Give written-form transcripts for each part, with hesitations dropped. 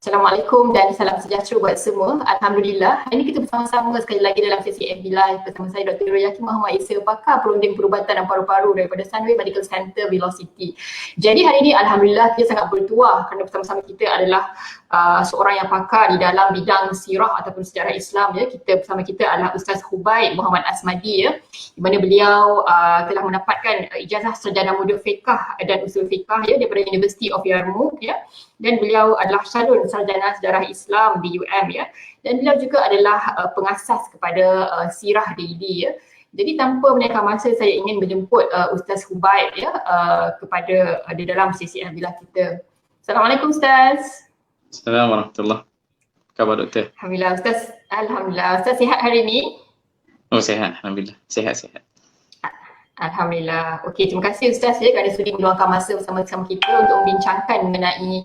Assalamualaikum dan salam sejahtera buat semua. Alhamdulillah, hari ini kita bersama-sama sekali lagi dalam sesi FB Live bersama saya Dr. Nurul Muhammad Isa, pakar perunding perubatan dan paru-paru daripada Sunway Medical Center Velocity. Jadi hari ini Alhamdulillah kita sangat bertuah kerana bersama-sama kita adalah seorang yang pakar di dalam bidang sirah ataupun sejarah Islam ya. Bersama kita adalah Ustaz Hubaid Muhammad Asmadi ya, di mana beliau telah mendapatkan ijazah sarjana muda fiqh dan usul fiqh ya daripada University of Yarmouk ya. Dan beliau adalah calon sarjana sejarah Islam di UM ya, dan beliau juga adalah pengasas kepada Sirah Daily ya. Jadi tanpa menaikkan masa, saya ingin menjemput Ustaz Hubaid ya kepada di dalam sesi Alhamdulillah kita. Assalamualaikum Ustaz. Assalamualaikum warahmatullahi wabarakatuh. Khabar doktor? Alhamdulillah Ustaz. Alhamdulillah. Ustaz sihat hari ini? Oh sihat, alhamdulillah. Sehat-sehat. Alhamdulillah. Okey, terima kasih Ustaz ya kerana sudi meluangkan masa bersama-sama kita untuk membincangkan mengenai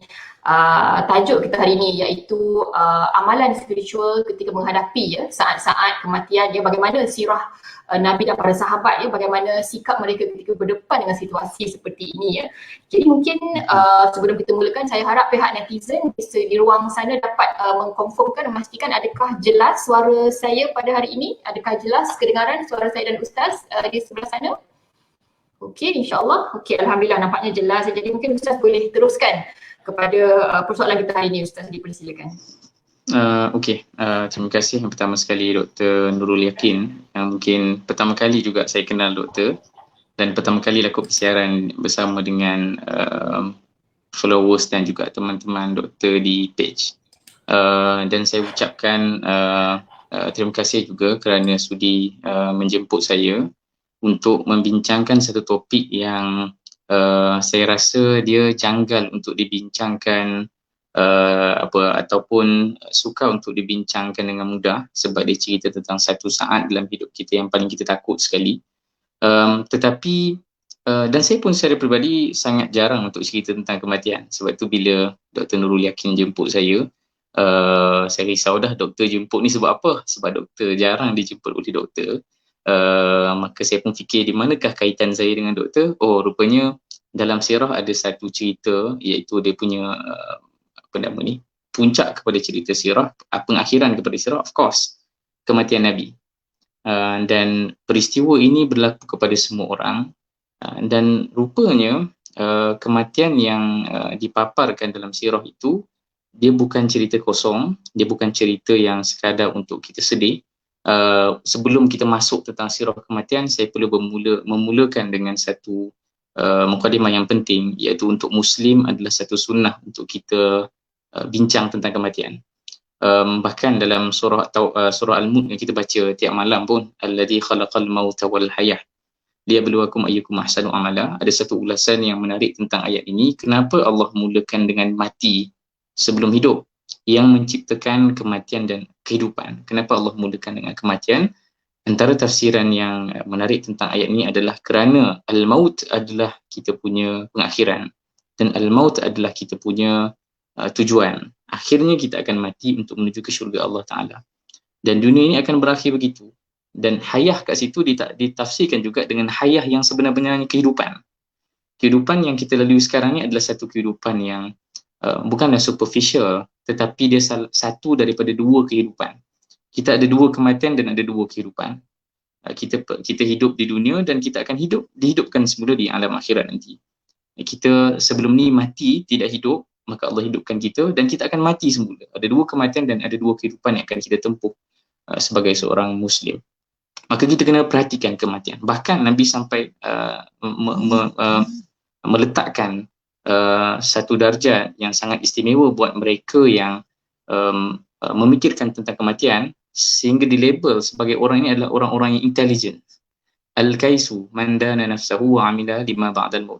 tajuk kita hari ini, iaitu amalan spiritual ketika menghadapi ya saat-saat kematian ya, bagaimana sirah Nabi dan para sahabat ya, bagaimana sikap mereka ketika berdepan dengan situasi seperti ini ya. Jadi mungkin sebelum kita mulakan, saya harap pihak netizen bisa di ruang sana dapat mengkonfirmkan dan memastikan adakah jelas suara saya pada hari ini, adakah jelas kedengaran suara saya dan Ustaz di sebelah sana. Okey, insyaAllah. Okey, Alhamdulillah nampaknya jelas. Jadi mungkin Ustaz boleh teruskan kepada persoalan kita hari ini. Ustaz dipersilakan. Okey, terima kasih yang pertama sekali Dr. Nurul Yakin, yang mungkin pertama kali juga saya kenal doktor dan pertama kali lakukan persiaran bersama dengan followers dan juga teman-teman doktor di page. Dan saya ucapkan terima kasih juga kerana sudi menjemput saya untuk membincangkan satu topik yang saya rasa dia janggal untuk dibincangkan ataupun sukar untuk dibincangkan dengan mudah, sebab dia cerita tentang satu saat dalam hidup kita yang paling kita takut sekali. Tetapi dan saya pun secara peribadi sangat jarang untuk cerita tentang kematian. Sebab tu bila Dr. Nurul Yakin jemput saya risau dah, doktor jemput ni sebab apa? Sebab doktor jarang dijemput oleh doktor. Maka saya pun fikir di manakah kaitan saya dengan doktor. Oh, rupanya dalam sirah ada satu cerita, iaitu dia punya puncak kepada cerita sirah, pengakhiran kepada sirah, of course, kematian Nabi. Dan peristiwa ini berlaku kepada semua orang, dan rupanya kematian yang dipaparkan dalam sirah itu, dia bukan cerita kosong, dia bukan cerita yang sekadar untuk kita sedih. Sebelum kita masuk tentang sirah kematian, saya perlu memulakan dengan satu mukadimah yang penting, iaitu untuk Muslim adalah satu sunnah untuk kita bincang tentang kematian. Bahkan dalam surah Al-Mulk yang kita baca tiap malam pun, alladzi khalaqal mauta wal hayah liyabluwakum ayyukum ahsanu amala, ada satu ulasan yang menarik tentang ayat ini. Kenapa Allah mulakan dengan mati sebelum hidup, yang menciptakan kematian dan kehidupan? Kenapa Allah mulakan dengan kematian? Antara tafsiran yang menarik tentang ayat ini adalah kerana al-maut adalah kita punya pengakhiran, dan al-maut adalah kita punya tujuan. Akhirnya kita akan mati untuk menuju ke syurga Allah Ta'ala, dan dunia ini akan berakhir begitu. Dan hayah kat situ ditafsirkan juga dengan hayah yang sebenar-benarnya kehidupan. Kehidupan yang kita lalui sekarang ni adalah satu kehidupan yang bukanlah superficial, tetapi dia satu daripada dua kehidupan. Kita ada dua kematian dan ada dua kehidupan. Kita hidup di dunia dan kita akan dihidupkan semula di alam akhirat nanti. Kita sebelum ni mati, tidak hidup, maka Allah hidupkan kita dan kita akan mati semula. Ada dua kematian dan ada dua kehidupan yang akan kita tempuh sebagai seorang Muslim. Maka kita kena perhatikan kematian. Bahkan Nabi sampai meletakkan satu darjat yang sangat istimewa buat mereka yang memikirkan tentang kematian, sehingga dilabel sebagai orang ini adalah orang-orang yang intelligent. Al-kaisu man dana nafsahu wa amila lima ba'dal maut.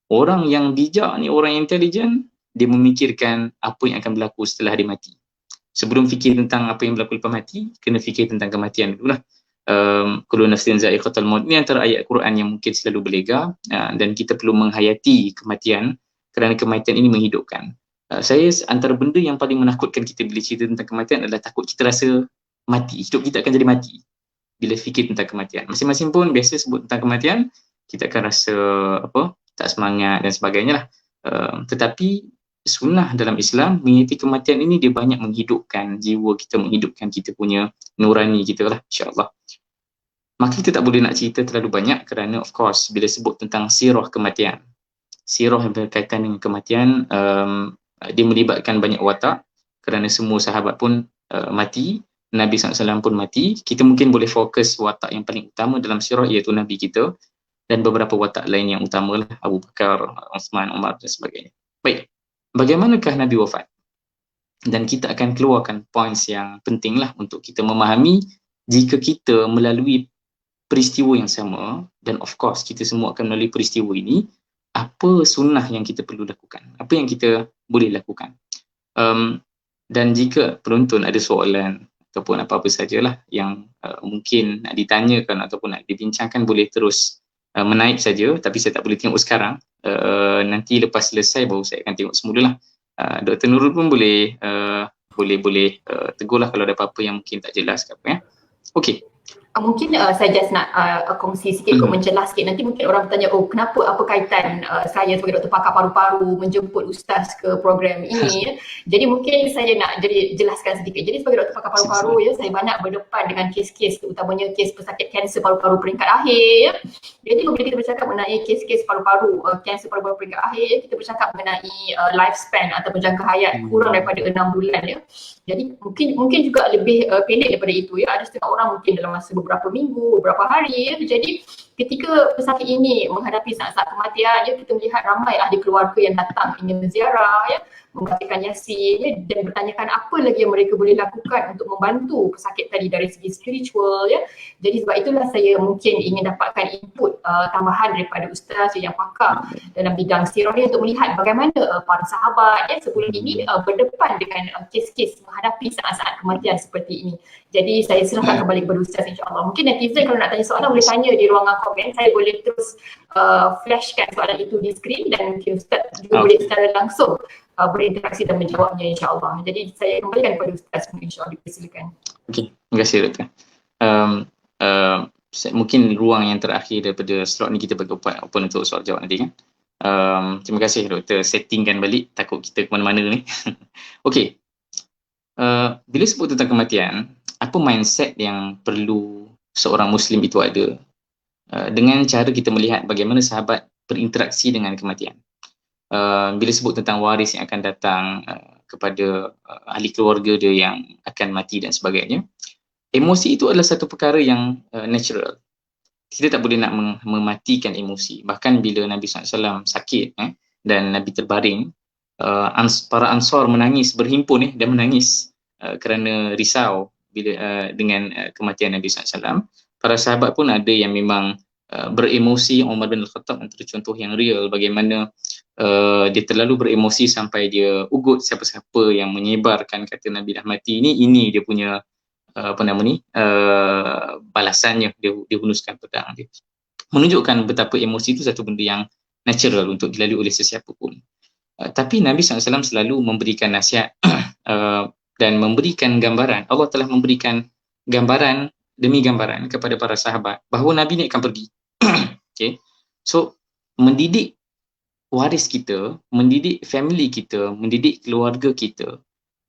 Orang yang bijak ni, orang yang intelligent, dia memikirkan apa yang akan berlaku setelah dia mati. Sebelum fikir tentang apa yang berlaku lepas mati, kena fikir tentang kematian dululah. Kullu nafsin za'iqatul maut, ni antara ayat Quran yang mungkin selalu berlega, dan kita perlu menghayati kematian kerana kematian ini menghidupkan. Saya antara benda yang paling menakutkan kita bila cerita tentang kematian adalah takut kita rasa mati, hidup kita akan jadi mati bila fikir tentang kematian. Masing-masing pun biasa sebut tentang kematian, kita akan rasa tak semangat dan sebagainya lah. Tetapi sunnah dalam Islam mengikuti kematian ini dia banyak menghidupkan jiwa kita, menghidupkan kita punya nurani kita lah, insyaAllah. Maka kita tak boleh nak cerita terlalu banyak kerana of course bila sebut tentang sirah kematian, sirah yang berkaitan dengan kematian, dia melibatkan banyak watak kerana semua sahabat pun mati, Nabi SAW pun mati. Kita mungkin boleh fokus watak yang paling utama dalam sirah iaitu Nabi kita dan beberapa watak lain yang utama lah, Abu Bakar, Uthman, Umar dan sebagainya. Baik, bagaimanakah Nabi wafat? Dan kita akan keluarkan points yang penting lah untuk kita memahami jika kita melalui peristiwa yang sama, dan of course kita semua akan melalui peristiwa ini, apa sunnah yang kita perlu lakukan, apa yang kita boleh lakukan. Dan jika penonton ada soalan ataupun apa-apa sajalah yang mungkin nak ditanyakan ataupun nak dibincangkan, boleh terus menaip saja, tapi saya tak boleh tengok sekarang. Nanti lepas selesai baru saya akan tengok semula lah. Dr. Nurul pun boleh tegurlah kalau ada apa-apa yang mungkin tak jelas ke apa ya. Okey. Mungkin saya just nak kongsi sikit, menjelas sikit. Nanti mungkin orang bertanya, oh kenapa, apa kaitan saya sebagai doktor pakar paru-paru menjemput ustaz ke program ini. Jadi mungkin saya nak jelaskan sedikit. Jadi sebagai doktor pakar paru-paru ya, saya banyak berdepan dengan kes-kes, terutamanya kes pesakit kanser paru-paru peringkat akhir ya. Jadi bila kita bercakap mengenai kes-kes paru-paru, kanser paru-paru peringkat akhir ya, kita bercakap mengenai lifespan ataupun jangka hayat kurang daripada 6 bulan ya. Jadi mungkin juga lebih pendek daripada itu ya. Ada setengah orang mungkin dalam masa beberapa minggu, beberapa hari ya. Jadi ketika pesakit ini menghadapi saat-saat kematian ya, kita melihat ramai ahli keluarga yang datang ingin menziarah ya, membacakan yasin ya, dan bertanyakan apa lagi yang mereka boleh lakukan untuk membantu pesakit tadi dari segi spiritual ya. Jadi sebab itulah saya mungkin ingin dapatkan input tambahan daripada ustaz yang pakar dalam bidang sirah ni untuk melihat bagaimana para sahabat ya sebelum ini berdepan dengan kes-kes menghadapi saat-saat kematian seperti ini. Jadi saya serahkan kembali kepada ustaz, insyaAllah. Mungkin netizen kalau nak tanya soalan boleh tanya di ruangan komen, saya boleh terus flashkan soalan itu di skrin dan mungkin ustaz juga boleh secara langsung berinteraksi dan menjawabnya, insyaAllah. Jadi saya kembalikan kepada ustaz, insyaAllah. Silakan. Okey, terima kasih Doktor. Mungkin ruang yang terakhir daripada slot ni kita bagi open untuk soal jawab nanti kan. Terima kasih Doktor, settingkan balik, takut kita ke mana-mana ni. Okey, bila sebut tentang kematian, apa mindset yang perlu seorang Muslim itu ada dengan cara kita melihat bagaimana sahabat berinteraksi dengan kematian. Bila sebut tentang waris yang akan datang kepada ahli keluarga dia yang akan mati dan sebagainya, emosi itu adalah satu perkara yang natural. Kita tak boleh nak mematikan emosi. Bahkan bila Nabi SAW sakit dan Nabi terbaring, para Ansar menangis, berhimpun dan menangis kerana risau bila dengan kematian Nabi SAW. Para sahabat pun ada yang memang beremosi. Umar bin Al-Khattab antara contoh yang real bagaimana dia terlalu beremosi sampai dia ugut siapa-siapa yang menyebarkan kata Nabi dah mati ini dia punya balasannya, dia hunuskan pedang dia. Menunjukkan betapa emosi itu satu benda yang natural untuk dilalui oleh sesiapa pun. Tapi Nabi SAW selalu memberikan nasihat dan memberikan gambaran. Allah telah memberikan gambaran demi gambaran kepada para sahabat bahawa Nabi ni akan pergi. Okay. So mendidik waris kita, mendidik family kita, mendidik keluarga kita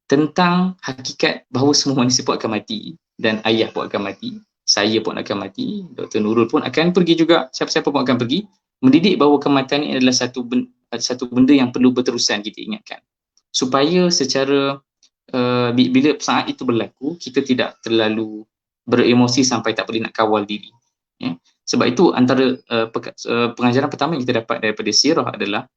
tentang hakikat bahawa semua manusia pun akan mati, dan ayah pun akan mati, saya pun akan mati, Dr. Nurul pun akan pergi juga, siapa-siapa pun akan pergi. Mendidik bahawa kematian ini adalah satu benda yang perlu berterusan kita ingatkan, supaya secara bila saat itu berlaku kita tidak terlalu beremosi sampai tak boleh nak kawal diri ya. Sebab itu antara pengajaran pertama yang kita dapat daripada sirah adalah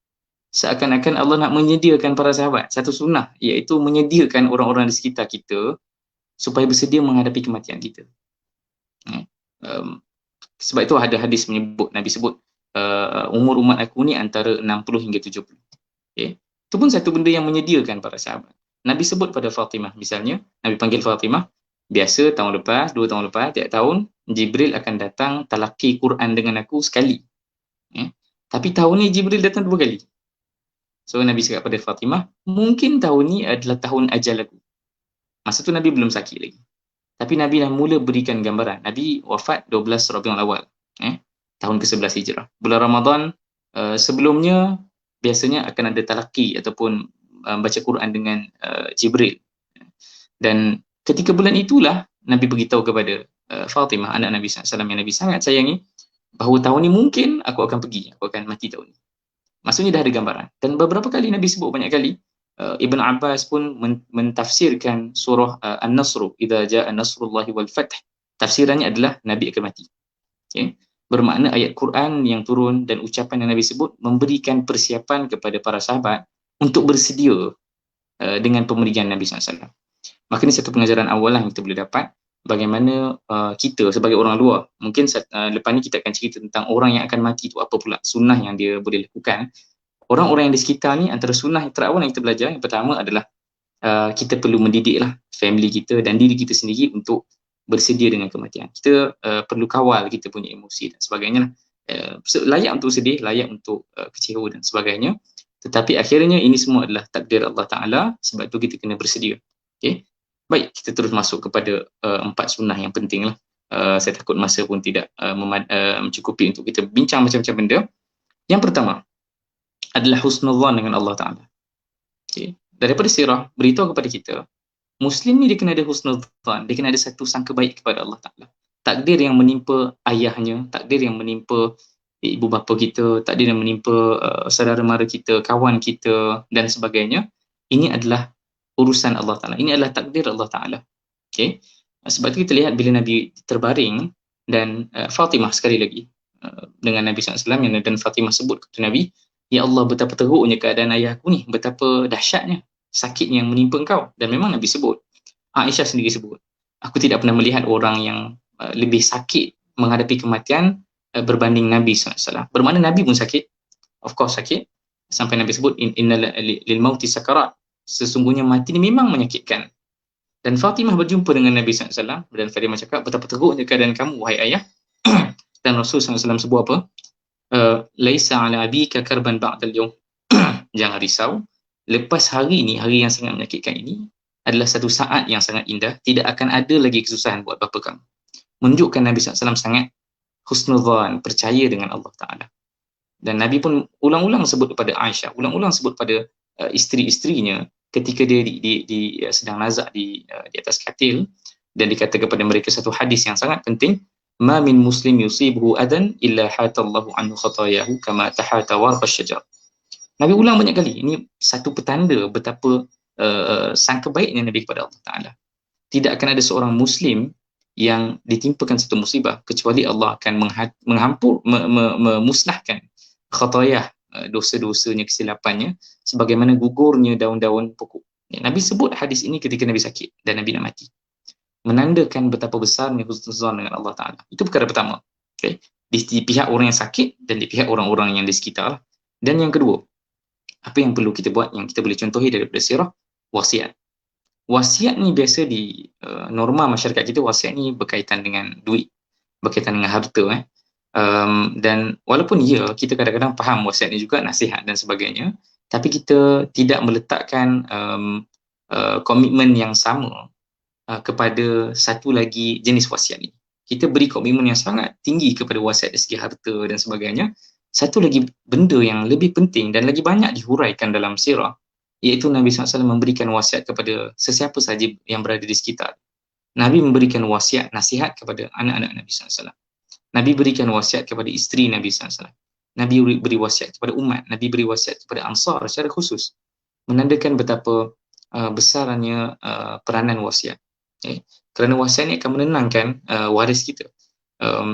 seakan-akan Allah nak menyediakan para sahabat satu sunnah, iaitu menyediakan orang-orang di sekitar kita supaya bersedia menghadapi kematian kita. Sebab itu ada hadis menyebut, Nabi sebut umur umat aku ni antara 60 hingga 70. Okay. Itu pun satu benda yang menyediakan para sahabat. Nabi sebut pada Fatimah misalnya, Nabi panggil Fatimah, biasa tahun lepas, 2 tahun lepas, tiap tahun Jibril akan datang talaki Quran dengan aku sekali. Tapi tahun ni Jibril datang 2 kali. So Nabi cakap pada Fatimah, mungkin tahun ni adalah tahun ajal aku. Masa tu Nabi belum sakit lagi. Tapi Nabi dah mula berikan gambaran. Nabi wafat 12 Rabiul Awal, tahun ke-11 Hijrah. Bulan Ramadan sebelumnya biasanya akan ada talaki ataupun baca Quran dengan Jibril. Dan ketika bulan itulah Nabi beritahu kepada Fatimah, anak Nabi SAW yang Nabi sangat sayangi, bahawa tahun ni mungkin aku akan pergi, aku akan mati tahun ni. Maksudnya dah ada gambaran. Dan beberapa kali Nabi sebut banyak kali, Ibn Abbas pun mentafsirkan surah An-Nasr, idza jaa nasrullahi wal fath. Tafsirannya adalah Nabi akan mati. Okay? Bermakna ayat Quran yang turun dan ucapan yang Nabi sebut memberikan persiapan kepada para sahabat untuk bersedia dengan pemberian Nabi SAW. Maka ini satu pengajaran awal yang kita boleh dapat, bagaimana kita sebagai orang luar, mungkin lepas ni kita akan cerita tentang orang yang akan mati itu apa pula sunnah yang dia boleh lakukan. Orang-orang yang di sekitar ni, antara sunnah yang terawal yang kita belajar, yang pertama adalah kita perlu mendidiklah family kita dan diri kita sendiri untuk bersedia dengan kematian. Kita perlu kawal kita punya emosi dan sebagainya. Layak untuk sedih, layak untuk kecewa dan sebagainya. Tetapi akhirnya ini semua adalah takdir Allah Ta'ala, sebab itu kita kena bersedia. Okay? Baik, kita terus masuk kepada 4 sunnah yang penting lah. Saya takut masa pun tidak mencukupi untuk kita bincang macam-macam benda. Yang pertama adalah husnuzan dengan Allah Ta'ala. Okay? Daripada sirah, beritahu kepada kita, Muslim ni dia kena ada husnuzan, dia kena ada satu sangka baik kepada Allah Ta'ala. Takdir yang menimpa ayahnya, takdir yang menimpa ibu bapa kita, takdir yang menimpa saudara mara kita, kawan kita dan sebagainya, ini adalah urusan Allah Ta'ala. Ini adalah takdir Allah Ta'ala. Okay? Sebab itu kita lihat bila Nabi terbaring dan Fatimah sekali lagi dengan Nabi SAW, dan Fatimah sebut kepada Nabi, ya Allah, betapa teruknya keadaan ayahku ni, betapa dahsyatnya sakit yang menimpa engkau. Dan memang Nabi sebut, Aisyah sendiri sebut, aku tidak pernah melihat orang yang lebih sakit menghadapi kematian berbanding Nabi SAW. Bermakna Nabi pun sakit, of course sakit, sampai Nabi sebut inna lil mauti sakarat, sesungguhnya mati ni memang menyakitkan. Dan Fatimah berjumpa dengan Nabi SAW dan Fatimah cakap, betapa teruknya keadaan kamu wahai ayah. Dan Rasulullah SAW sebut apa? Laisa ala abika karban ba'dal yawm. Jangan risau, lepas hari ini, hari yang sangat menyakitkan ini adalah satu saat yang sangat indah, tidak akan ada lagi kesusahan buat bapa kamu. Menunjukkan Nabi SAW sangat husnuzan, percaya dengan Allah Ta'ala. Dan Nabi pun ulang-ulang sebut kepada Aisyah, ulang-ulang sebut pada isteri-isterinya ketika dia sedang nazak di atas katil, dan dikata kepada mereka satu hadis yang sangat penting, ma min muslim yusibuhu adan illa hatallahu anhu khatayahu kama tahata warqa syajar. Nabi ulang banyak kali. Ini satu petanda betapa sangka baiknya Nabi kepada Allah Ta'ala. Tidak akan ada seorang Muslim yang ditimpakan satu musibah kecuali Allah akan memusnahkan khatayah, dosa-dosanya, kesilapannya, sebagaimana gugurnya daun-daun pokok. Nabi sebut hadis ini ketika Nabi sakit dan Nabi nak mati. Menandakan betapa besarnya husnuzan dengan Allah Ta'ala. Itu perkara pertama. Okay? Di pihak orang yang sakit dan di pihak orang-orang yang di sekitar. Dan yang kedua, apa yang perlu kita buat, yang kita boleh contohi daripada sirah, wasiat. Wasiat ni biasa di norma masyarakat kita, wasiat ni berkaitan dengan duit, berkaitan dengan harta. Dan walaupun kita kadang-kadang faham wasiat ni juga nasihat dan sebagainya, tapi kita tidak meletakkan komitmen yang sama kepada satu lagi jenis wasiat ni. Kita beri komitmen yang sangat tinggi kepada wasiat dari segi harta dan sebagainya. Satu lagi benda yang lebih penting dan lagi banyak dihuraikan dalam sirah, iaitu Nabi SAW memberikan wasiat kepada sesiapa sahaja yang berada di sekitar. Nabi memberikan wasiat, nasihat kepada anak-anak Nabi SAW. Nabi berikan wasiat kepada isteri Nabi SAW. Nabi beri wasiat kepada umat. Nabi beri wasiat kepada Ansar secara khusus. Menandakan betapa besarnya peranan wasiat. Okay? Kerana wasiat ini akan menenangkan waris kita.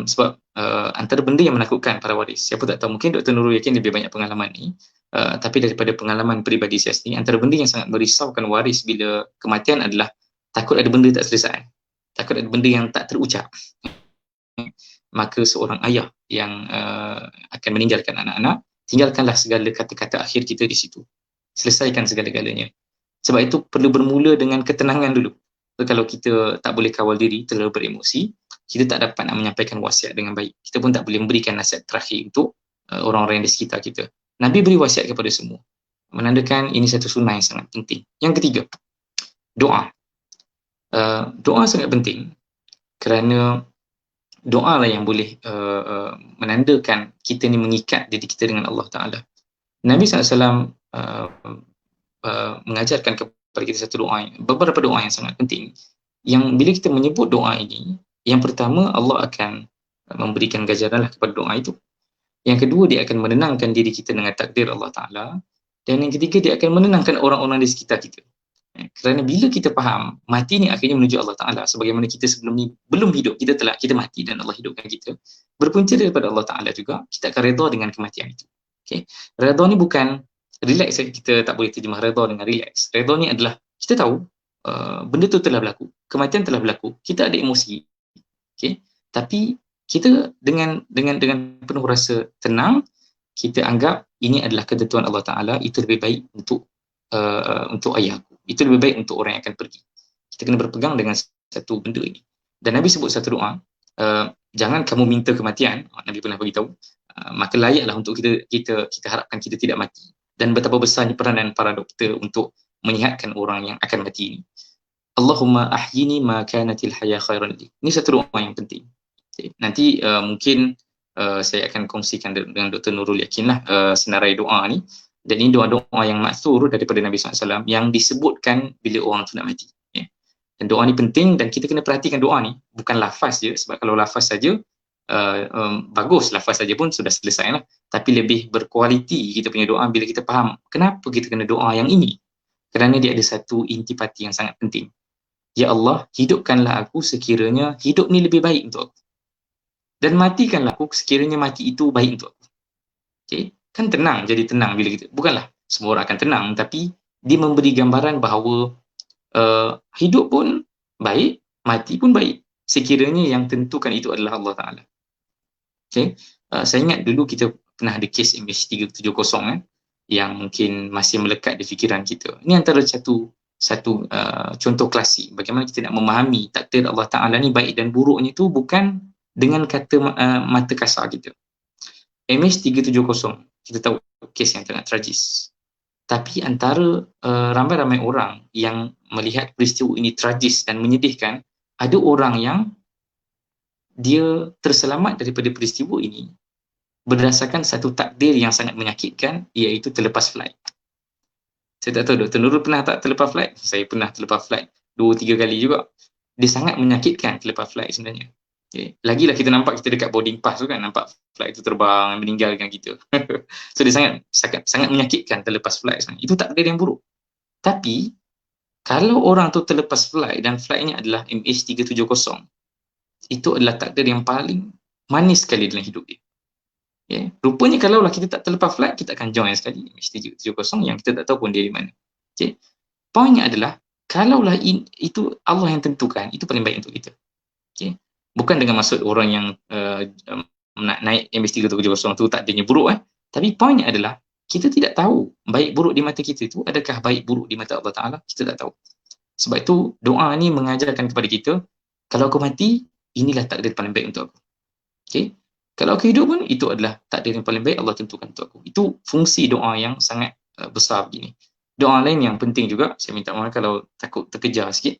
Sebab antara benda yang menakutkan para waris, siapa tak tahu, mungkin Dr. Nurul yakin lebih banyak pengalaman ni, tapi daripada pengalaman peribadi saya sendiri, antara benda yang sangat merisaukan waris bila kematian adalah takut ada benda tak selesai, takut ada benda yang tak terucap. Maka seorang ayah yang akan meninggalkan anak-anak, tinggalkanlah segala kata-kata akhir kita di situ, selesaikan segala-galanya. Sebab itu perlu bermula dengan ketenangan dulu. So, kalau kita tak boleh kawal diri, terlalu beremosi, kita tak dapat nak menyampaikan wasiat dengan baik. Kita pun tak boleh memberikan nasihat terakhir untuk orang-orang yang di sekitar kita. Nabi beri wasiat kepada semua, menandakan ini satu sunnah yang sangat penting. Yang ketiga, doa. Doa sangat penting kerana doa lah yang boleh menandakan kita ni mengikat diri kita dengan Allah Ta'ala. Nabi SAW mengajarkan kepada kita satu doa, beberapa doa yang sangat penting, yang bila kita menyebut doa ini, yang pertama Allah akan memberikan ganjaran lah kepada doa itu. Yang kedua, dia akan menenangkan diri kita dengan takdir Allah Ta'ala. Dan yang ketiga, dia akan menenangkan orang-orang di sekitar kita. Kerana bila kita faham mati ni akhirnya menuju Allah Ta'ala, sebagaimana kita sebelum ni belum hidup, kita mati dan Allah hidupkan kita, berpunca daripada Allah Ta'ala juga, kita akan redha dengan kematian itu. Okay? Redha ni bukan relax, kita tak boleh terjemah redha dengan relax. Redha ni adalah kita tahu benda tu telah berlaku, kematian telah berlaku, kita ada emosi, okay? Tapi kita dengan penuh rasa tenang, kita anggap ini adalah ketentuan Allah Ta'ala, itu lebih baik untuk ayahku, itu lebih baik untuk orang yang akan pergi. Kita kena berpegang dengan satu benda ini. Dan Nabi sebut satu doa, jangan kamu minta kematian, Nabi pernah beritahu, maka layaklah untuk kita harapkan kita tidak mati. Dan betapa besarnya peranan para doktor untuk menyihatkan orang yang akan mati ini. Allahumma ahyini ma kanatil haya khairan li. Ini satu doa yang penting. Okay. Nanti mungkin saya akan kongsikan dengan Dr. Nurul Yakin lah senarai doa ni. Dan ini doa-doa yang maksur daripada Nabi SAW yang disebutkan bila orang tu nak mati. Okay. Dan doa ni penting dan kita kena perhatikan doa ni. Bukan lafaz je, sebab kalau lafaz saja bagus, lafaz saja pun sudah selesai lah. Tapi lebih berkualiti kita punya doa bila kita faham kenapa kita kena doa yang ini. Kerana dia ada satu intipati yang sangat penting. Ya Allah, hidupkanlah aku sekiranya hidup ni lebih baik untuk aku. Dan matikanlah aku sekiranya mati itu baik untuk aku. Okay? Kan tenang, jadi tenang bila kita, bukanlah semua orang akan tenang, tapi dia memberi gambaran bahawa hidup pun baik, mati pun baik, sekiranya yang tentukan itu adalah Allah Ta'ala. Okay? Saya ingat dulu kita pernah ada kes MH370 yang mungkin masih melekat di fikiran kita. Ini antara satu contoh klasik bagaimana kita nak memahami takdir Allah Ta'ala ni baik dan buruknya itu bukan dengan kata mata kasar kita. MH370, kita tahu kes yang sangat tragis. Tapi antara ramai-ramai orang yang melihat peristiwa ini tragis dan menyedihkan, ada orang yang dia terselamat daripada peristiwa ini berdasarkan satu takdir yang sangat menyakitkan, iaitu terlepas flight. Saya tak tahu Dr. Nurul pernah tak terlepas flight? Saya pernah terlepas flight 2-3 kali juga. Dia sangat menyakitkan terlepas flight sebenarnya. Okay. Lagilah kita nampak kita dekat boarding pass tu kan, nampak flight itu terbang meninggalkan kita. So dia sangat menyakitkan terlepas flight sebenarnya. Itu takdir yang buruk. Tapi kalau orang tu terlepas flight dan flightnya adalah MH370, itu adalah takdir yang paling manis sekali dalam hidup dia. Okay. Rupanya kalaulah kita tak terlepas flight, kita akan join sekali MH370 yang kita tak tahu pun dia di mana. Okay. Poinnya adalah kalaulah itu Allah yang tentukan, itu paling baik untuk kita. Okay. Bukan dengan maksud orang yang nak naik MH370 tu tak adanya buruk. Tapi poinnya adalah kita tidak tahu baik buruk di mata kita itu adakah baik buruk di mata Allah Ta'ala. Kita tak tahu. Sebab itu doa ni mengajarkan kepada kita, kalau aku mati, inilah takdir paling baik untuk aku. Okay? Kalau aku hidup pun, itu adalah takdir yang paling baik Allah tentukan untuk aku. Itu fungsi doa yang sangat besar begini. Doa lain yang penting juga, saya minta maaf kalau takut terkejar sikit.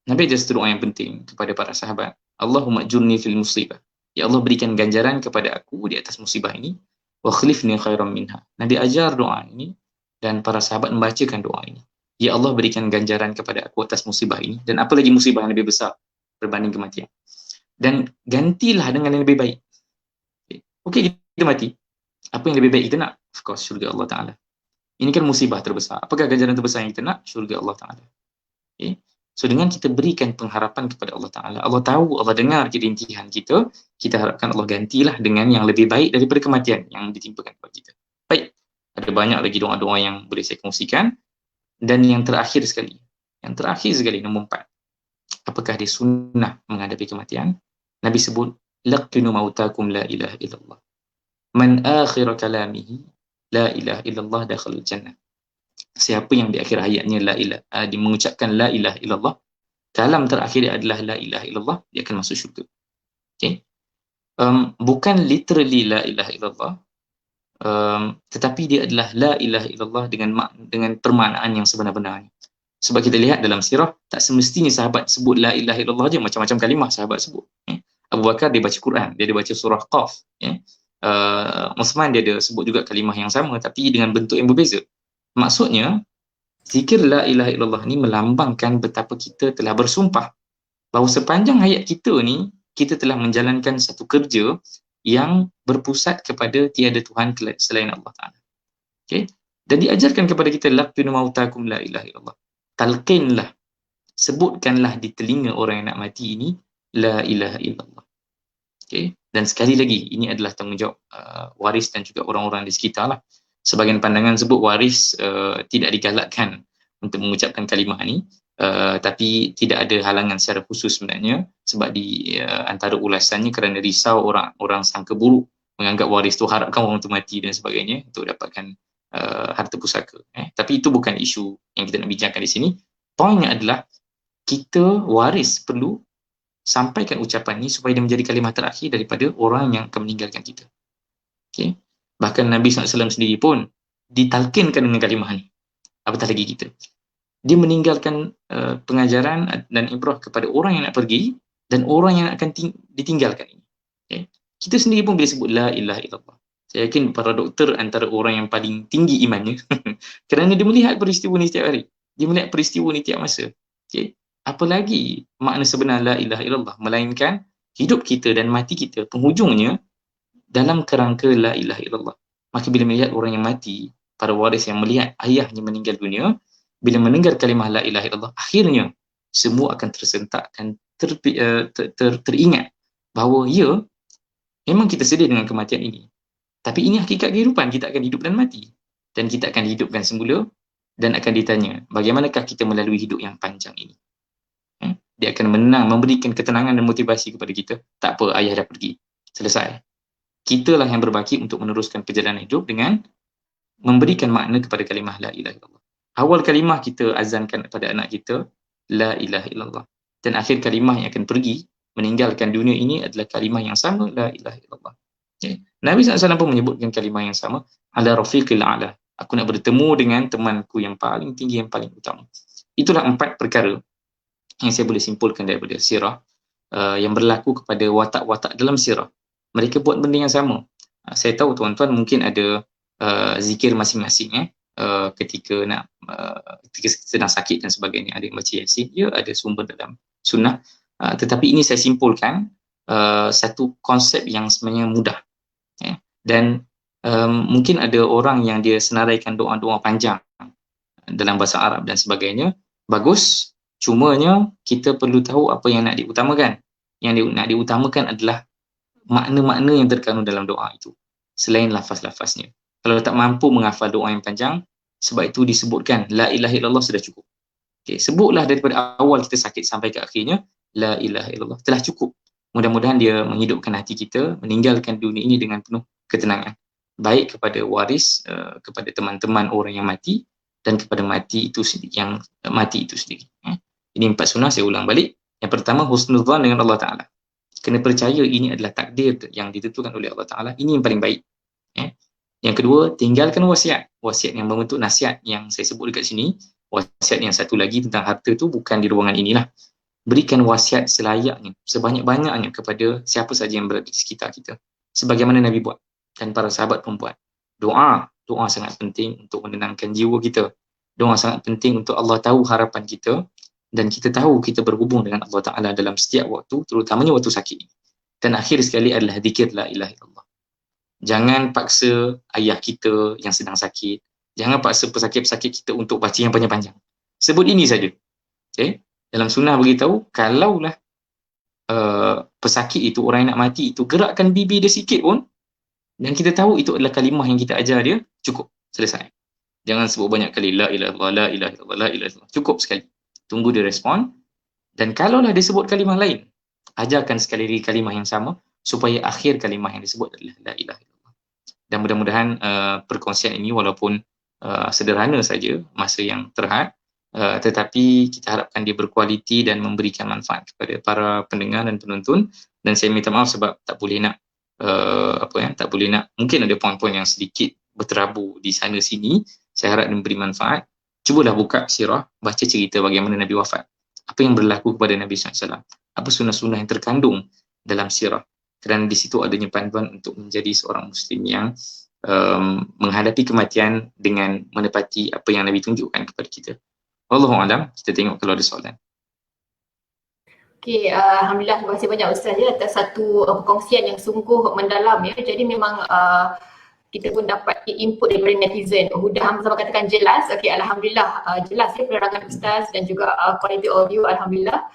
Nabi ada satu doa yang penting kepada para sahabat. Allahumma ajurni fil musibah. Ya Allah, berikan ganjaran kepada aku di atas musibah ini. Wa khlifni khairan minha. Nabi ajar doa ini dan para sahabat membacakan doa ini. Ya Allah, berikan ganjaran kepada aku atas musibah ini. Dan apa lagi musibah yang lebih besar berbanding kematian. Dan gantilah dengan yang lebih baik. Okey, kita mati. Apa yang lebih baik kita nak? Of course, syurga Allah Ta'ala. Ini kan musibah terbesar. Apakah ganjaran terbesar yang kita nak? Syurga Allah Ta'ala. Okay. So dengan kita berikan pengharapan kepada Allah Ta'ala, Allah tahu, Allah dengar kerintihan kita, kita harapkan Allah gantilah dengan yang lebih baik daripada kematian yang ditimpakan kepada kita. Baik, ada banyak lagi doa-doa yang boleh saya kongsikan. Dan yang terakhir sekali, nombor 4. Apakah dia sunnah menghadapi kematian? Nabi sebut, laqinu mautakum la ilaha illallah. Man akhir kalamihi la ilaha illallah dakhalul jannah. Siapa yang di akhir hayatnya dia mengucapkan la ilaha illallah, kalam terakhir dia adalah la ilaha illallah, dia akan masuk syurga. Okay? Bukan literally la ilaha illallah, tetapi dia adalah la ilaha illallah dengan permaknaan yang sebenar-benarnya. Sebab kita lihat dalam sirah, tak semestinya sahabat sebut la ilaha illallah je, macam-macam kalimah sahabat sebut. Abu Bakar dia baca Quran, dia ada baca surah Qaf. Uthman dia ada sebut juga kalimah yang sama tapi dengan bentuk yang berbeza. Maksudnya, zikir la ilaha illallah ni melambangkan betapa kita telah bersumpah bahawa sepanjang hayat kita ni, kita telah menjalankan satu kerja yang berpusat kepada tiada Tuhan selain Allah Ta'ala. Okay? Dan diajarkan kepada kita, laqinu mautakum la ilaha illallah. Talqinlah, sebutkanlah di telinga orang yang nak mati ini, la ilaha illallah. Okay? Dan sekali lagi, ini adalah tanggungjawab waris dan juga orang-orang di sekitar lah. Sebagian pandangan sebut waris tidak digalakkan untuk mengucapkan kalimah ni, tapi tidak ada halangan secara khusus sebenarnya, sebab di antara ulasannya kerana risau orang sangka buruk, menganggap waris tu harapkan orang tu mati dan sebagainya untuk dapatkan harta pusaka. Tapi itu bukan isu yang kita nak bincangkan di sini. Poinnya adalah kita waris perlu sampaikan ucapan ni supaya dia menjadi kalimah terakhir daripada orang yang akan meninggalkan kita. Okay? Bahkan Nabi SAW sendiri pun ditalkinkan dengan kalimah ni. Apatah lagi kita. Dia meninggalkan pengajaran dan ibrah kepada orang yang nak pergi dan orang yang akan ditinggalkan ini. Okay? Kita sendiri pun bila sebut la ilaha illallah, saya yakin para doktor antara orang yang paling tinggi imannya kerana dia melihat peristiwa ni setiap hari. Dia melihat peristiwa ni tiap masa. Okay? Apalagi makna sebenar la ilaha illallah, melainkan hidup kita dan mati kita penghujungnya dalam kerangka la ilaha illallah. Maka bila melihat orang yang mati, para waris yang melihat ayahnya meninggal dunia, bila mendengar kalimah la ilaha illallah, akhirnya semua akan tersentak dan teringat bahawa ya, memang kita sedih dengan kematian ini. Tapi ini hakikat kehidupan, kita akan hidup dan mati. Dan kita akan dihidupkan semula dan akan ditanya, bagaimanakah kita melalui hidup yang panjang ini? Dia akan memberikan ketenangan dan motivasi kepada kita. Tak apa, ayah dah pergi. Selesai. Kitalah yang berbaki untuk meneruskan perjalanan hidup dengan memberikan makna kepada kalimah la ilaha illallah. Awal kalimah kita azankan kepada anak kita, la ilaha illallah. Dan akhir kalimah yang akan pergi, meninggalkan dunia ini adalah kalimah yang sama, la ilaha illallah. Okay. Nabi SAW pun menyebutkan kalimah yang sama, ala rafiqil a'la. Aku nak bertemu dengan temanku yang paling tinggi, yang paling utama. Itulah 4 perkara yang saya boleh simpulkan daripada sirah yang berlaku kepada watak-watak dalam sirah. Mereka buat benda yang sama. Saya tahu tuan-tuan mungkin ada zikir masing-masing ketika sedang sakit dan sebagainya. Ada yang baca Yasin, ya, ada sumber dalam sunnah. Tetapi ini saya simpulkan satu konsep yang sebenarnya mudah. Dan mungkin ada orang yang dia senaraikan doa-doa panjang dalam bahasa Arab dan sebagainya. Bagus. Cumanya kita perlu tahu apa yang nak diutamakan. Yang nak diutamakan adalah makna-makna yang terkandung dalam doa itu, selain lafaz-lafaznya. Kalau tak mampu menghafal doa yang panjang, sebab itu disebutkan la ilaha illallah sudah cukup. Okay, sebutlah daripada awal kita sakit sampai ke akhirnya la ilaha illallah, telah cukup. Mudah-mudahan dia menghidupkan hati kita, meninggalkan dunia ini dengan penuh ketenangan, baik kepada waris, kepada teman-teman orang yang mati, dan kepada mati itu sendiri. Ini 4 sunnah, saya ulang balik. Yang pertama, husnuzan dengan Allah Ta'ala. Kena percaya ini adalah takdir yang ditentukan oleh Allah Ta'ala. Ini yang paling baik. Yang kedua, tinggalkan wasiat. Wasiat yang membentuk nasihat yang saya sebut dekat sini. Wasiat yang satu lagi tentang harta tu bukan di ruangan inilah. Berikan wasiat selayaknya, sebanyak-banyaknya kepada siapa saja yang berada di sekitar kita. Sebagaimana Nabi buat dan para sahabat pun buat. Doa sangat penting untuk menenangkan jiwa kita. Doa sangat penting untuk Allah tahu harapan kita. Dan kita tahu kita berhubung dengan Allah Ta'ala dalam setiap waktu, terutamanya waktu sakit. Dan akhir sekali adalah zikir la ilaha illallah. Jangan paksa ayah kita yang sedang sakit. Jangan paksa pesakit-pesakit kita untuk baca yang panjang-panjang. Sebut ini saja. Okay? Dalam sunnah beritahu, kalaulah pesakit itu, orang yang nak mati itu, gerakkan bibir dia sikit pun, dan kita tahu itu adalah kalimah yang kita ajar dia, cukup. Selesai. Jangan sebut banyak kali la ilaha illallah, la ilaha illallah, la ilaha illallah. Cukup sekali. Tunggu dia respon. Dan kalaulah dia sebut kalimah lain, ajarkan sekali lagi kalimah yang sama supaya akhir kalimah yang disebut adalah la ilaha illallah. Dan mudah-mudahan perkongsian ini walaupun sederhana saja, masa yang terhad, tetapi kita harapkan dia berkualiti dan memberikan manfaat kepada para pendengar dan penonton. Dan saya minta maaf sebab tak boleh nak mungkin ada poin-poin yang sedikit berterabur di sana sini. Saya harap memberi manfaat. Cubalah buka sirah, baca cerita bagaimana Nabi wafat. Apa yang berlaku kepada Nabi SAW. Apa sunnah-sunnah yang terkandung dalam sirah. Kerana di situ adanya panduan untuk menjadi seorang Muslim yang menghadapi kematian dengan menepati apa yang Nabi tunjukkan kepada kita. Wallahu a'lam. Kita tengok kalau ada soalan. Okey, Alhamdulillah, terima kasih banyak Ustaz ya atas satu perkongsian yang sungguh mendalam ya. Jadi memang kita pun dapat input daripada netizen. Huda Hamzah katakan jelas. Okey, Alhamdulillah, jelas ya penerangan Ustaz dan juga quality audio, Alhamdulillah.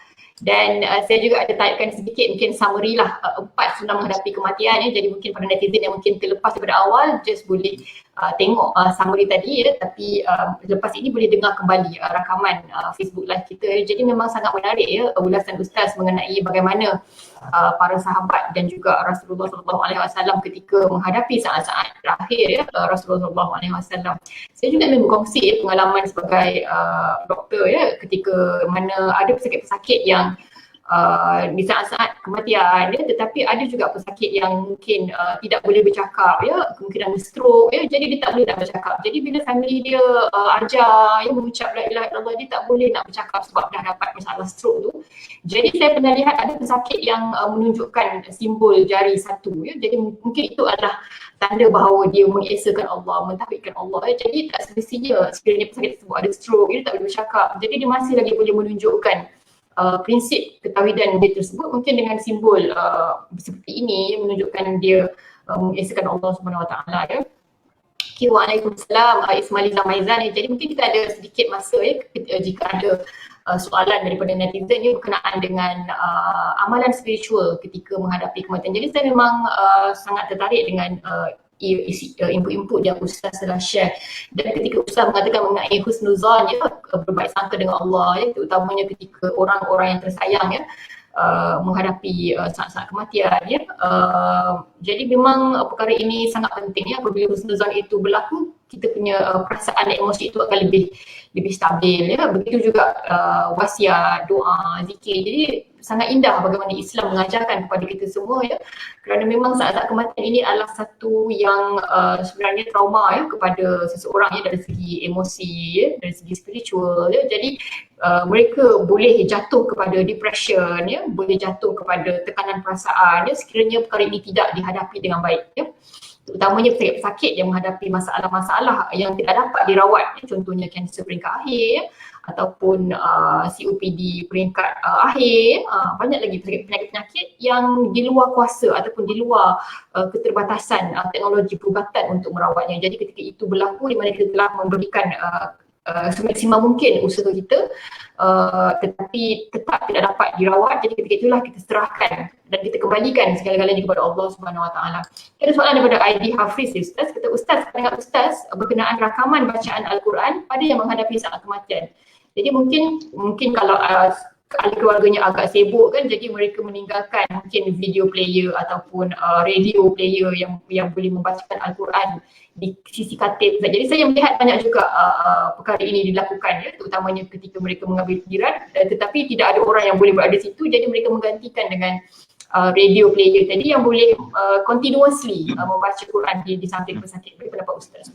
Dan saya juga ada taipkan sedikit mungkin summary lah 4 senang menghadapi kematian ya. Jadi mungkin pada netizen yang mungkin terlepas daripada awal just boleh tengok summary tadi ya. Tapi lepas ini boleh dengar kembali rakaman Facebook live kita. Jadi memang sangat menarik ya ulasan Ustaz mengenai bagaimana para sahabat dan juga Rasulullah SAW ketika menghadapi saat-saat terakhir ya Rasulullah SAW. Saya juga ingin berkongsi pengalaman sebagai doktor ya ketika mana ada pesakit-pesakit yang di saat-saat kematian ya, tetapi ada juga pesakit yang mungkin tidak boleh bercakap ya, kemungkinan stroke ya, jadi dia tak boleh nak bercakap. Jadi bila family dia ajar ya mengucap la ilaha illallah, dia tak boleh nak bercakap sebab dah dapat masalah stroke tu. Jadi saya pernah lihat ada pesakit yang menunjukkan simbol jari satu ya, jadi mungkin itu adalah tanda bahawa dia mengesakan Allah, mentauhidkan Allah ya. Jadi tak semestinya sekiranya pesakit tersebut ada stroke, dia tak boleh bercakap, jadi dia masih lagi boleh menunjukkan prinsip ketauhidan dia tersebut mungkin dengan simbol seperti ini menunjukkan dia mengesakan Allah Subhanahu Wa Taala ya. Waalaikumsalam Ismail Zamaizan. Jadi mungkin kita ada sedikit masa ya jika ada soalan daripada netizen ya berkenaan dengan amalan spiritual ketika menghadapi kematian. Jadi saya memang sangat tertarik dengan input-input yang Ustaz telah share. Dan ketika Ustaz mengatakan mengenai husnuzan ya, berbaik sangka dengan Allah ya, terutamanya ketika orang-orang yang tersayang ya menghadapi saat-saat kematian ya. Jadi memang perkara ini sangat penting ya. Apabila husnuzan itu berlaku, kita punya perasaan dan emosi itu akan lebih stabil ya. Begitu juga wasiat, doa, zikir. Jadi sangat indah bagaimana Islam mengajarkan kepada kita semua ya, kerana memang saat-saat kematian ini adalah satu yang sebenarnya trauma ya kepada seseorang ya, dari segi emosi ya, dari segi spiritual ya. Jadi mereka boleh jatuh kepada depression ya, boleh jatuh kepada tekanan perasaan ya sekiranya perkara ini tidak dihadapi dengan baik ya. Terutamanya pesakit-pesakit yang menghadapi masalah-masalah yang tidak dapat dirawat ya, contohnya kanser peringkat akhir ya, ataupun COPD peringkat akhir, banyak lagi penyakit-penyakit yang di luar kuasa ataupun di luar keterbatasan teknologi perubatan untuk merawatnya. Jadi ketika itu berlaku di mana kita telah memberikan semaksimal mungkin usaha kita, tetapi tetap tidak dapat dirawat, jadi ketika itulah kita serahkan dan kita kembalikan segala-galanya kepada Allah Subhanahu Wa Taala. Ada soalan daripada ID Hafiz Ustaz, kata Ustaz, pandangan Ustaz berkenaan rakaman bacaan Al-Quran pada yang menghadapi saat kematian. Jadi mungkin kalau ahli keluarganya agak sibuk kan, jadi mereka meninggalkan mungkin video player ataupun radio player yang boleh membacakan Al-Quran di sisi katil. Jadi saya melihat banyak juga perkara ini dilakukan ya, terutamanya ketika mereka mengambil tiran, tetapi tidak ada orang yang boleh berada di situ, jadi mereka menggantikan dengan radio player tadi yang boleh continuously membaca Quran di samping pesakit. Bagaimana pendapat Ustaz?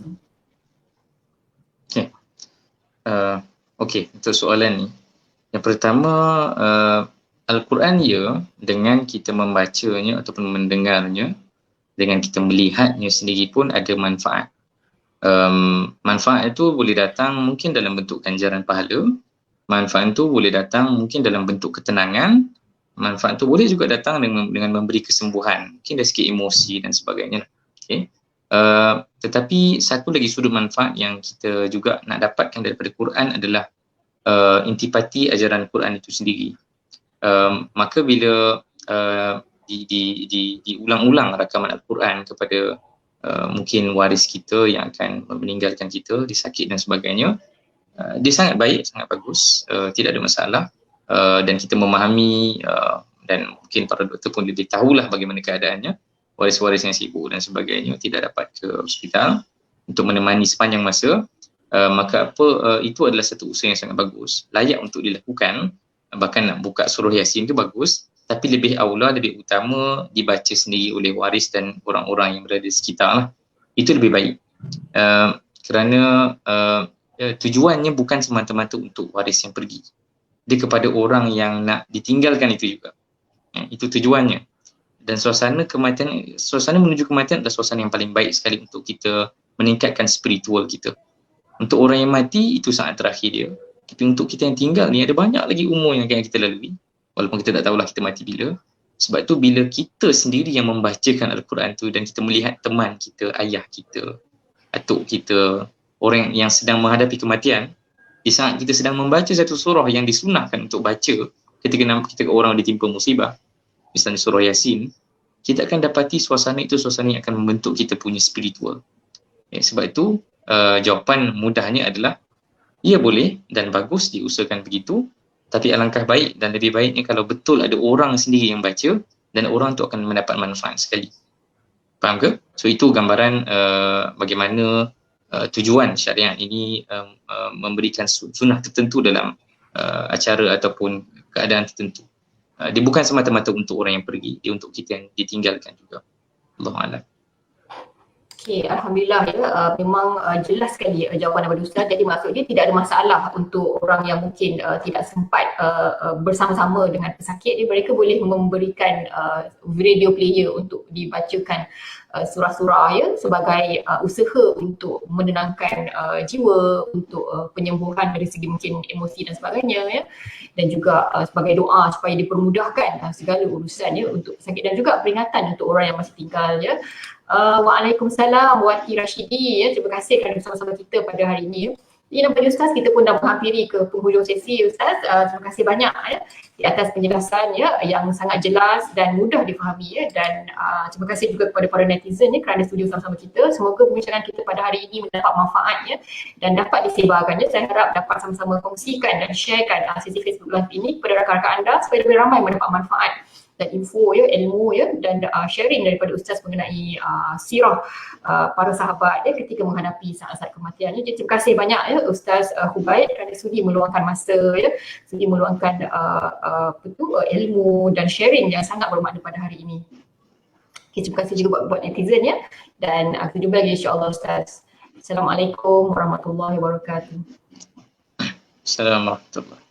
Okey, untuk soalan ni, yang pertama Al-Quran ya, dengan kita membacanya ataupun mendengarnya, dengan kita melihatnya sendiri pun ada manfaat. Manfaat itu boleh datang mungkin dalam bentuk ganjaran pahala, manfaat itu boleh datang mungkin dalam bentuk ketenangan, manfaat itu boleh juga datang dengan memberi kesembuhan, mungkin dari segi emosi dan sebagainya. Okay. Tetapi satu lagi sudut manfaat yang kita juga nak dapatkan daripada Quran adalah intipati ajaran Quran itu sendiri. Maka bila diulang-ulang rakaman Al-Quran kepada mungkin waris kita yang akan meninggalkan kita, disakit dan sebagainya, dia sangat baik, sangat bagus, tidak ada masalah, dan kita memahami dan mungkin para doktor pun lebih tahulah bagaimana keadaannya, waris-waris yang sibuk dan sebagainya tidak dapat ke hospital untuk menemani sepanjang masa, maka itu adalah satu usaha yang sangat bagus, layak untuk dilakukan. Bahkan nak buka surah Yasin itu bagus, tapi lebih aula, lebih utama dibaca sendiri oleh waris dan orang-orang yang berada di sekitar lah. Itu lebih baik, kerana tujuannya bukan semata-mata untuk waris yang pergi, dia kepada orang yang nak ditinggalkan itu juga. Itu tujuannya. Dan suasana menuju kematian adalah suasana yang paling baik sekali untuk kita meningkatkan spiritual kita. Untuk orang yang mati itu saat terakhir dia. Tapi untuk kita yang tinggal ni ada banyak lagi umur yang akan kita lalui. Walaupun kita tak tahulah kita mati bila. Sebab tu bila kita sendiri yang membacakan Al-Quran tu dan kita melihat teman kita, ayah kita, atuk kita, orang yang sedang menghadapi kematian, di saat kita sedang membaca satu surah yang disunahkan untuk baca ketika orang ditimpa musibah, misalnya surah Yasin, kita akan dapati suasana itu suasana yang akan membentuk kita punya spiritual. Sebab itu jawapan mudahnya adalah ya boleh dan bagus diusahakan begitu, tapi alangkah baik dan lebih baiknya kalau betul ada orang sendiri yang baca dan orang tu akan mendapat manfaat sekali. Faham ke? So itu gambaran bagaimana tujuan syariat ini memberikan sunnah tertentu dalam acara ataupun keadaan tertentu. Dia bukan semata-mata untuk orang yang pergi, dia untuk kita yang ditinggalkan juga. Allahu a'lam. Okey, Alhamdulillah ya, memang jelas sekali jawapan daripada Ustaz. Jadi maksudnya tidak ada masalah untuk orang yang mungkin tidak sempat bersama-sama dengan pesakit, mereka boleh memberikan radio player untuk dibacakan surah-surah ya, sebagai usaha untuk menenangkan jiwa, untuk penyembuhan dari segi mungkin emosi dan sebagainya ya, dan juga sebagai doa supaya dipermudahkan segala urusan ya untuk pesakit, dan juga peringatan untuk orang yang masih tinggal ya. Waalaikumsalam Wati Rashidi ya, terima kasih kerana bersama-sama kita pada hari ini ya. Jadi nampaknya Ustaz, kita pun dah menghampiri ke penghujung sesi Ustaz. Terima kasih banyak ya di atas penjelasan ya yang sangat jelas dan mudah difahami ya, dan terima kasih juga kepada para netizen ya kerana sudi bersama-sama kita. Semoga perbincangan kita pada hari ini mendapat manfaat ya dan dapat disebarkan ya. Saya harap dapat sama-sama kongsikan dan sharekan sesi Facebook Live ini kepada rakan-rakan anda supaya lebih ramai mendapat manfaat dan info ya, ilmu ya, dan sharing daripada Ustaz mengenai sirah para sahabat ya ketika menghadapi saat-saat kematian ya. Jadi terima kasih banyak ya Ustaz Hubaid kerana sudi meluangkan masa ya, sudi meluangkan ilmu dan sharing yang sangat bermakna pada hari ini. Okay, terima kasih juga buat netizen ya, dan kita jumpa lagi insya-Allah Ustaz. Assalamualaikum warahmatullahi wabarakatuh. Assalamualaikum warahmatullahi wabarakatuh.